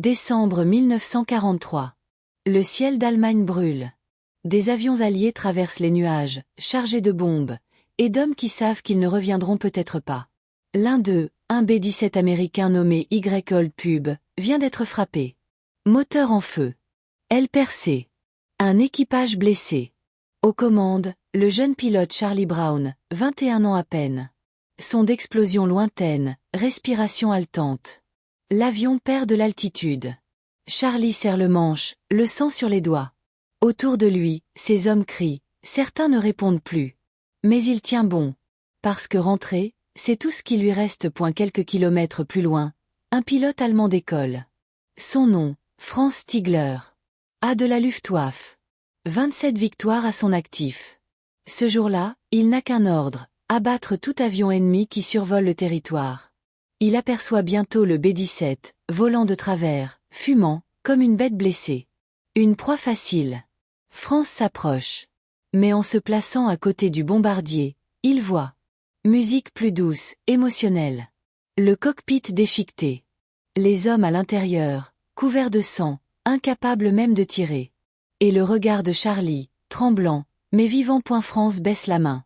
Décembre 1943. Le ciel d'Allemagne brûle. Des avions alliés traversent les nuages, chargés de bombes, et d'hommes qui savent qu'ils ne reviendront peut-être pas. L'un d'eux, un B-17 américain nommé Y-Old Pub, vient d'être frappé. Moteur en feu. Aile percée. Un équipage blessé. Aux commandes, le jeune pilote Charlie Brown, 21 ans à peine. Son d'explosion lointaine, respiration haletante. L'avion perd de l'altitude. Charlie serre le manche, le sang sur les doigts. Autour de lui, ses hommes crient, certains ne répondent plus. Mais il tient bon. Parce que rentrer, c'est tout ce qui lui reste. Quelques kilomètres plus loin, un pilote allemand décolle. Son nom, Franz Stigler. A de la Luftwaffe. 27 victoires à son actif. Ce jour-là, il n'a qu'un ordre, abattre tout avion ennemi qui survole le territoire. Il aperçoit bientôt le B-17, volant de travers, fumant, comme une bête blessée. Une proie facile. Franz s'approche. Mais en se plaçant à côté du bombardier, il voit. Musique plus douce, émotionnelle. Le cockpit déchiqueté. Les hommes à l'intérieur, couverts de sang, incapables même de tirer. Et le regard de Charlie, tremblant, mais vivant. Franz baisse la main.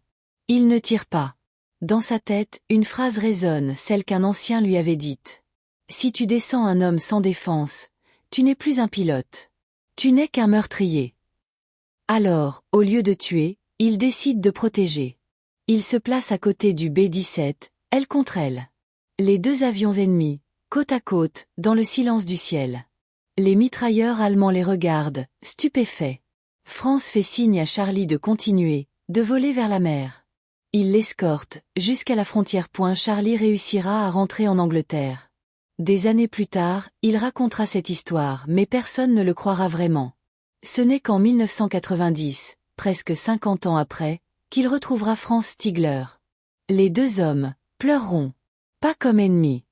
Il ne tire pas. Dans sa tête, une phrase résonne, celle qu'un ancien lui avait dite. Si tu descends un homme sans défense, tu n'es plus un pilote. Tu n'es qu'un meurtrier. Alors, au lieu de tuer, il décide de protéger. Il se place à côté du B-17, elle contre elle. Les deux avions ennemis, côte à côte, dans le silence du ciel. Les mitrailleurs allemands les regardent, stupéfaits. Franz fait signe à Charlie de continuer, de voler vers la mer. Il l'escorte, jusqu'à la frontière. Charlie réussira à rentrer en Angleterre. Des années plus tard, il racontera cette histoire, mais personne ne le croira vraiment. Ce n'est qu'en 1990, presque 50 ans après, qu'il retrouvera Franz Stigler. Les deux hommes pleureront. Pas comme ennemis,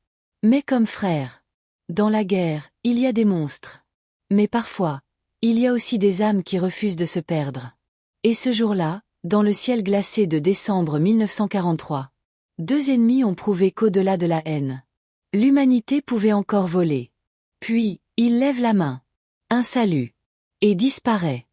mais comme frères. Dans la guerre, il y a des monstres. Mais parfois, il y a aussi des âmes qui refusent de se perdre. Et ce jour-là, dans le ciel glacé de décembre 1943, deux ennemis ont prouvé qu'au-delà de la haine, l'humanité pouvait encore voler. Puis, il lève la main. Un salut. Et disparaît.